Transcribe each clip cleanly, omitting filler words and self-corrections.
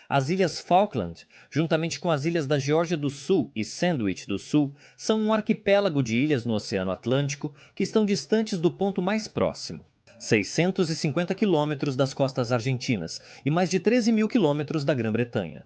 As Ilhas Falkland, juntamente com as ilhas da Geórgia do Sul e Sandwich do Sul, são um arquipélago de ilhas no Oceano Atlântico que estão distantes do ponto mais próximo, 650 quilômetros das costas argentinas e mais de 13 mil quilômetros da Grã-Bretanha.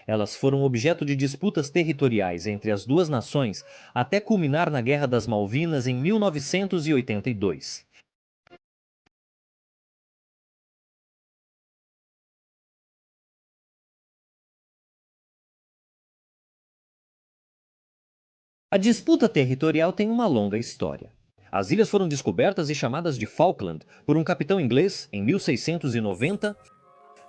Elas foram objeto de disputas territoriais entre as duas nações até culminar na Guerra das Malvinas em 1982. A disputa territorial tem uma longa história. As ilhas foram descobertas e chamadas de Falkland por um capitão inglês em 1690.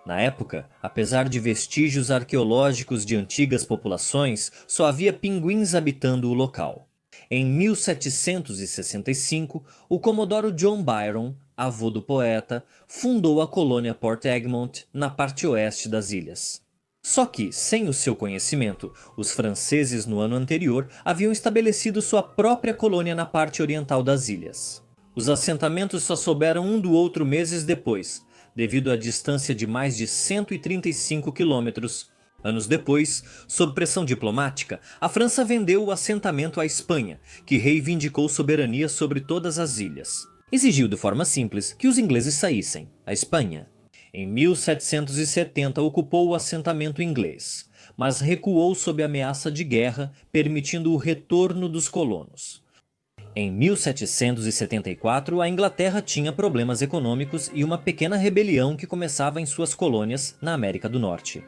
Na época, apesar de vestígios arqueológicos de antigas populações, só havia pinguins habitando o local. Em 1765, o comodoro John Byron, avô do poeta, fundou a colônia Port Egmont, na parte oeste das ilhas. Só que, sem o seu conhecimento, os franceses no ano anterior haviam estabelecido sua própria colônia na parte oriental das ilhas. Os assentamentos só souberam um do outro meses depois, devido à distância de mais de 135 quilômetros. Anos depois, sob pressão diplomática, a França vendeu o assentamento à Espanha, que reivindicou soberania sobre todas as ilhas. Exigiu de forma simples que os ingleses saíssem, a Espanha. Em 1770 ocupou o assentamento inglês, mas recuou sob ameaça de guerra, permitindo o retorno dos colonos. Em 1774, a Inglaterra tinha problemas econômicos e uma pequena rebelião que começava em suas colônias na América do Norte.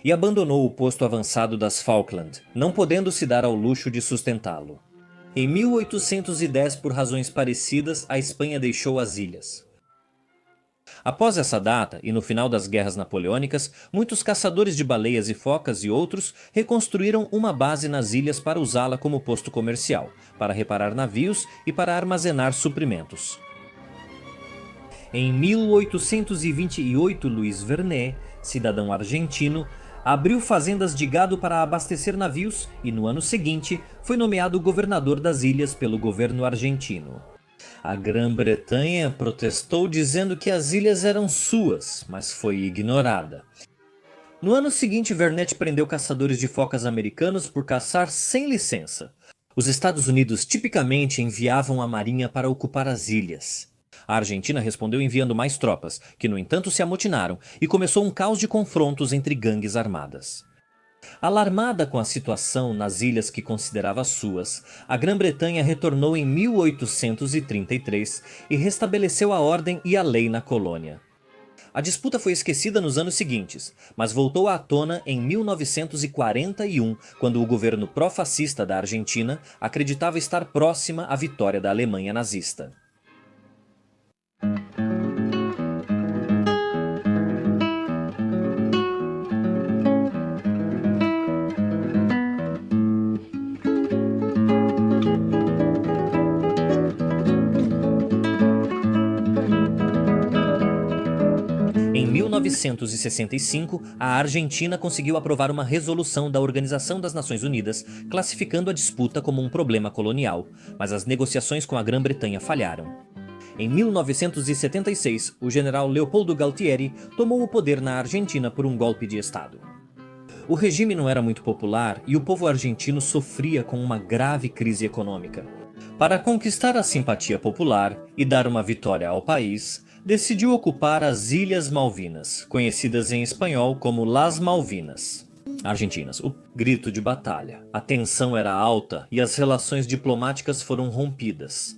E abandonou o posto avançado das Falkland, não podendo se dar ao luxo de sustentá-lo. Em 1810, por razões parecidas, a Espanha deixou as ilhas. Após essa data, e no final das guerras napoleônicas, muitos caçadores de baleias e focas e outros reconstruíram uma base nas ilhas para usá-la como posto comercial, para reparar navios e para armazenar suprimentos. Em 1828, Luiz Vernet, cidadão argentino, abriu fazendas de gado para abastecer navios e, no ano seguinte, foi nomeado governador das ilhas pelo governo argentino. A Grã-Bretanha protestou dizendo que as ilhas eram suas, mas foi ignorada. No ano seguinte, Vernet prendeu caçadores de focas americanos por caçar sem licença. Os Estados Unidos tipicamente enviavam a marinha para ocupar as ilhas. A Argentina respondeu enviando mais tropas, que no entanto se amotinaram, e começou um caos de confrontos entre gangues armadas. Alarmada com a situação nas ilhas que considerava suas, a Grã-Bretanha retornou em 1833 e restabeleceu a ordem e a lei na colônia. A disputa foi esquecida nos anos seguintes, mas voltou à tona em 1941, quando o governo pró-fascista da Argentina acreditava estar próxima à vitória da Alemanha nazista. Em 1965, a Argentina conseguiu aprovar uma resolução da Organização das Nações Unidas classificando a disputa como um problema colonial, mas as negociações com a Grã-Bretanha falharam. Em 1976, o general Leopoldo Galtieri tomou o poder na Argentina por um golpe de Estado. O regime não era muito popular e o povo argentino sofria com uma grave crise econômica. Para conquistar a simpatia popular e dar uma vitória ao país, decidiu ocupar as Ilhas Malvinas, conhecidas em espanhol como Las Malvinas. Argentinas, o grito de batalha. A tensão era alta e as relações diplomáticas foram rompidas.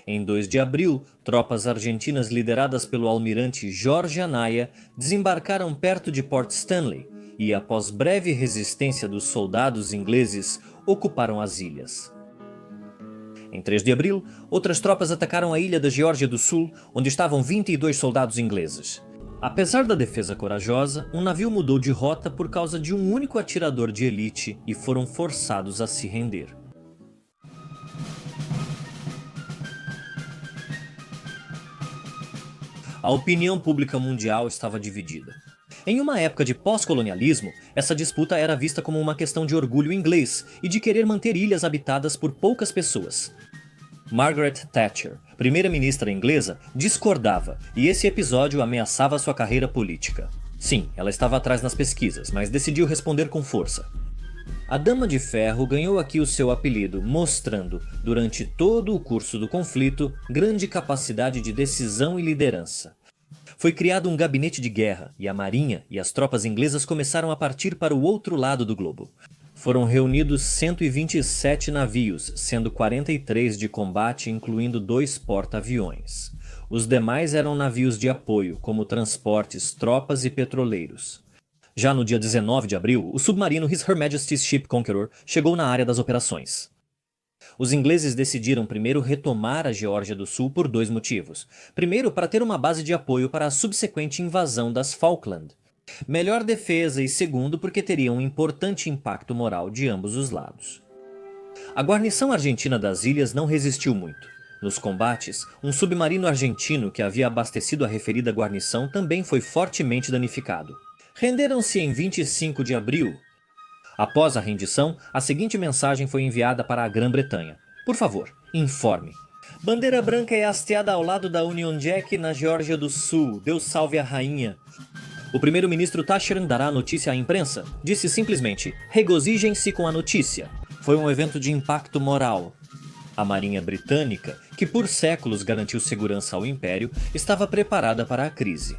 Em 2 de abril, tropas argentinas lideradas pelo almirante Jorge Anaya desembarcaram perto de Port Stanley e, após breve resistência dos soldados ingleses, ocuparam as ilhas. Em 3 de abril, outras tropas atacaram a ilha da Geórgia do Sul, onde estavam 22 soldados ingleses. Apesar da defesa corajosa, um navio mudou de rota por causa de um único atirador de elite e foram forçados a se render. A opinião pública mundial estava dividida. Em uma época de pós-colonialismo, essa disputa era vista como uma questão de orgulho inglês e de querer manter ilhas habitadas por poucas pessoas. Margaret Thatcher, primeira-ministra inglesa, discordava, e esse episódio ameaçava sua carreira política. Sim, ela estava atrás nas pesquisas, mas decidiu responder com força. A Dama de Ferro ganhou aqui o seu apelido, mostrando, durante todo o curso do conflito, grande capacidade de decisão e liderança. Foi criado um gabinete de guerra, e a marinha e as tropas inglesas começaram a partir para o outro lado do globo. Foram reunidos 127 navios, sendo 43 de combate, incluindo 2 porta-aviões. Os demais eram navios de apoio, como transportes, tropas e petroleiros. Já no dia 19 de abril, o submarino Her Majesty's Ship Conqueror chegou na área das operações. Os ingleses decidiram primeiro retomar a Geórgia do Sul por 2 motivos. Primeiro, para ter uma base de apoio para a subsequente invasão das Falkland. Melhor defesa, e segundo, porque teria um importante impacto moral de ambos os lados. A guarnição argentina das ilhas não resistiu muito. Nos combates, um submarino argentino que havia abastecido a referida guarnição também foi fortemente danificado. Renderam-se em 25 de abril. Após a rendição, a seguinte mensagem foi enviada para a Grã-Bretanha. Por favor, informe. Bandeira branca é hasteada ao lado da Union Jack na Geórgia do Sul. Deus salve a rainha. O primeiro-ministro Thatcher dará a notícia à imprensa. Disse simplesmente, regozijem-se com a notícia. Foi um evento de impacto moral. A Marinha Britânica, que por séculos garantiu segurança ao Império, estava preparada para a crise.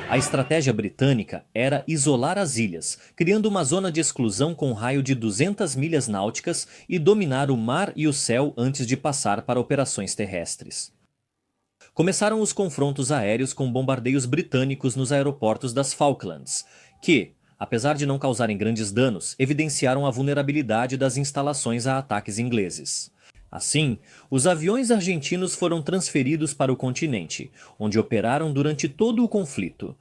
A estratégia britânica era isolar as ilhas, criando uma zona de exclusão com um raio de 200 milhas náuticas e dominar o mar e o céu antes de passar para operações terrestres. Começaram os confrontos aéreos com bombardeios britânicos nos aeroportos das Falklands, que, apesar de não causarem grandes danos, evidenciaram a vulnerabilidade das instalações a ataques ingleses. Assim, os aviões argentinos foram transferidos para o continente, onde operaram durante todo o conflito.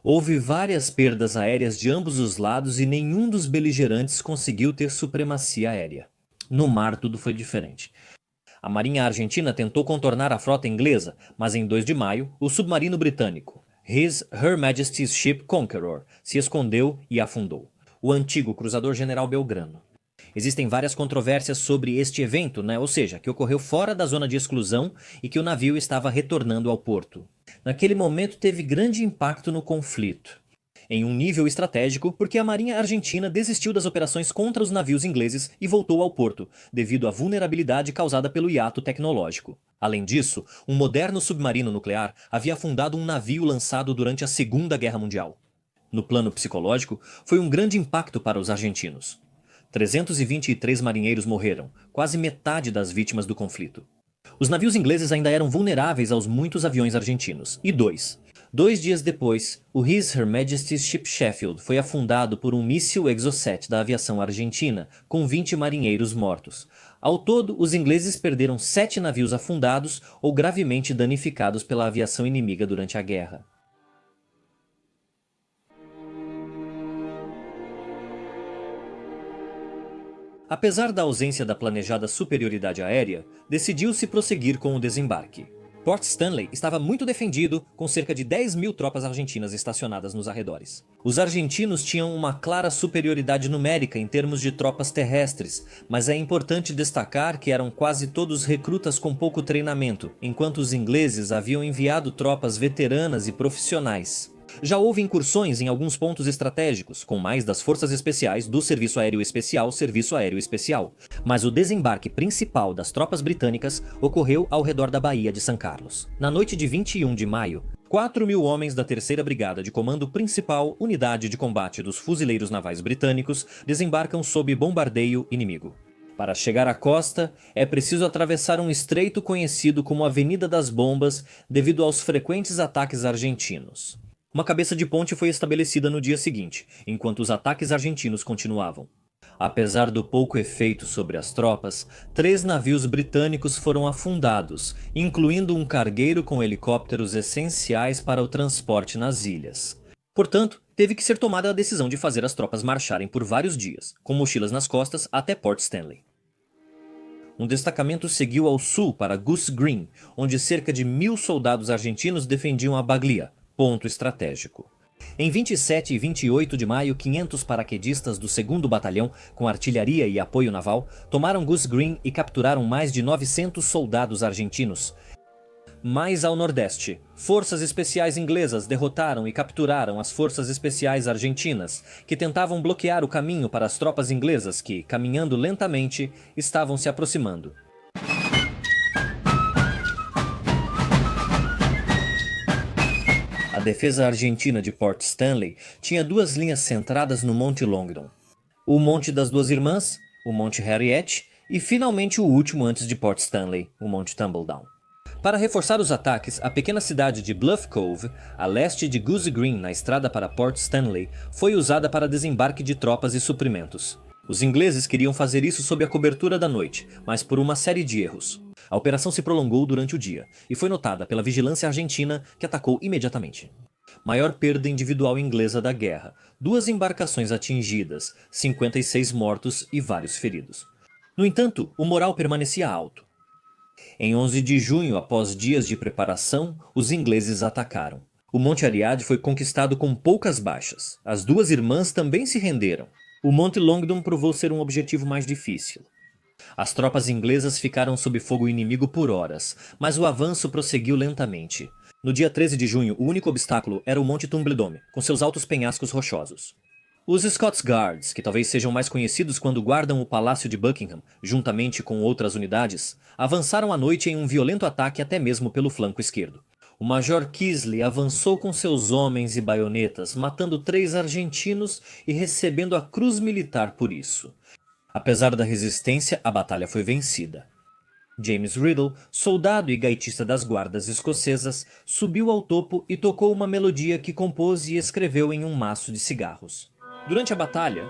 Houve várias perdas aéreas de ambos os lados e nenhum dos beligerantes conseguiu ter supremacia aérea. No mar tudo foi diferente. A Marinha Argentina tentou contornar a frota inglesa, mas em 2 de maio, o submarino britânico, Her Majesty's Ship Conqueror, se escondeu e afundou. O antigo cruzador General Belgrano. Existem várias controvérsias sobre este evento, ou seja, que ocorreu fora da zona de exclusão e que o navio estava retornando ao porto. Naquele momento teve grande impacto no conflito. Em um nível estratégico, porque a Marinha Argentina desistiu das operações contra os navios ingleses e voltou ao porto, devido à vulnerabilidade causada pelo hiato tecnológico. Além disso, um moderno submarino nuclear havia afundado um navio lançado durante a Segunda Guerra Mundial. No plano psicológico, foi um grande impacto para os argentinos. 323 marinheiros morreram, quase metade das vítimas do conflito. Os navios ingleses ainda eram vulneráveis aos muitos aviões argentinos. E 2 dias depois, o Her Majesty's Ship Sheffield foi afundado por um míssil Exocet da aviação argentina, com 20 marinheiros mortos. Ao todo, os ingleses perderam 7 navios afundados ou gravemente danificados pela aviação inimiga durante a guerra. Apesar da ausência da planejada superioridade aérea, decidiu-se prosseguir com o desembarque. Port Stanley estava muito defendido, com cerca de 10.000 tropas argentinas estacionadas nos arredores. Os argentinos tinham uma clara superioridade numérica em termos de tropas terrestres, mas é importante destacar que eram quase todos recrutas com pouco treinamento, enquanto os ingleses haviam enviado tropas veteranas e profissionais. Já houve incursões em alguns pontos estratégicos, com mais das forças especiais do Serviço Aéreo Especial, mas o desembarque principal das tropas britânicas ocorreu ao redor da Baía de San Carlos. Na noite de 21 de maio, 4.000 homens da 3ª Brigada de Comando Principal, unidade de combate dos fuzileiros navais britânicos, desembarcam sob bombardeio inimigo. Para chegar à costa, é preciso atravessar um estreito conhecido como Avenida das Bombas devido aos frequentes ataques argentinos. Uma cabeça de ponte foi estabelecida no dia seguinte, enquanto os ataques argentinos continuavam. Apesar do pouco efeito sobre as tropas, 3 navios britânicos foram afundados, incluindo um cargueiro com helicópteros essenciais para o transporte nas ilhas. Portanto, teve que ser tomada a decisão de fazer as tropas marcharem por vários dias, com mochilas nas costas, até Port Stanley. Um destacamento seguiu ao sul para Goose Green, onde cerca de 1.000 soldados argentinos defendiam a Baglia, ponto estratégico. Em 27 e 28 de maio, 500 paraquedistas do 2º Batalhão, com artilharia e apoio naval, tomaram Goose Green e capturaram mais de 900 soldados argentinos. Mais ao nordeste, forças especiais inglesas derrotaram e capturaram as forças especiais argentinas, que tentavam bloquear o caminho para as tropas inglesas que, caminhando lentamente, estavam se aproximando. A defesa argentina de Port Stanley tinha duas linhas centradas no Monte Longdon. O Monte das Duas Irmãs, o Monte Harriet e finalmente o último antes de Port Stanley, o Monte Tumbledown. Para reforçar os ataques, a pequena cidade de Bluff Cove, a leste de Goose Green na estrada para Port Stanley, foi usada para desembarque de tropas e suprimentos. Os ingleses queriam fazer isso sob a cobertura da noite, mas por uma série de erros. A operação se prolongou durante o dia, e foi notada pela vigilância argentina, que atacou imediatamente. Maior perda individual inglesa da guerra, 2 embarcações atingidas, 56 mortos e vários feridos. No entanto, o moral permanecia alto. Em 11 de junho, após dias de preparação, os ingleses atacaram. O Monte Ariade foi conquistado com poucas baixas. As Duas Irmãs também se renderam. O Monte Longdon provou ser um objetivo mais difícil. As tropas inglesas ficaram sob fogo inimigo por horas, mas o avanço prosseguiu lentamente. No dia 13 de junho, o único obstáculo era o Monte Tumbledome, com seus altos penhascos rochosos. Os Scots Guards, que talvez sejam mais conhecidos quando guardam o Palácio de Buckingham, juntamente com outras unidades, avançaram à noite em um violento ataque até mesmo pelo flanco esquerdo. O Major Kisley avançou com seus homens e baionetas, matando 3 argentinos e recebendo a cruz militar por isso. Apesar da resistência, a batalha foi vencida. James Riddle, soldado e gaitista das guardas escocesas, subiu ao topo e tocou uma melodia que compôs e escreveu em um maço de cigarros. Durante a batalha,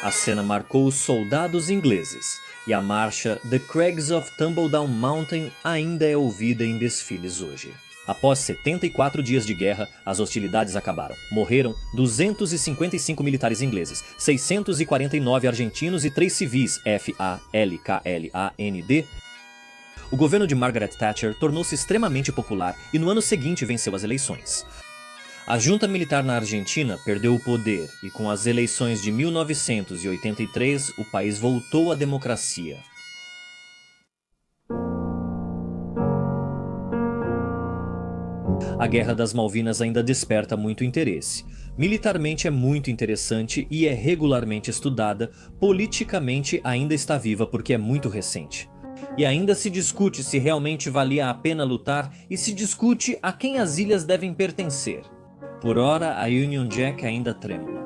a cena marcou os soldados ingleses, e a marcha The Crags of Tumbledown Mountain ainda é ouvida em desfiles hoje. Após 74 dias de guerra, as hostilidades acabaram. Morreram 255 militares ingleses, 649 argentinos e 3 civis, FALKLAND. O governo de Margaret Thatcher tornou-se extremamente popular e no ano seguinte venceu as eleições. A junta militar na Argentina perdeu o poder e com as eleições de 1983 o país voltou à democracia. A Guerra das Malvinas ainda desperta muito interesse. Militarmente é muito interessante e é regularmente estudada, politicamente ainda está viva porque é muito recente. E ainda se discute se realmente valia a pena lutar e se discute a quem as ilhas devem pertencer. Por ora, a Union Jack ainda trêmula.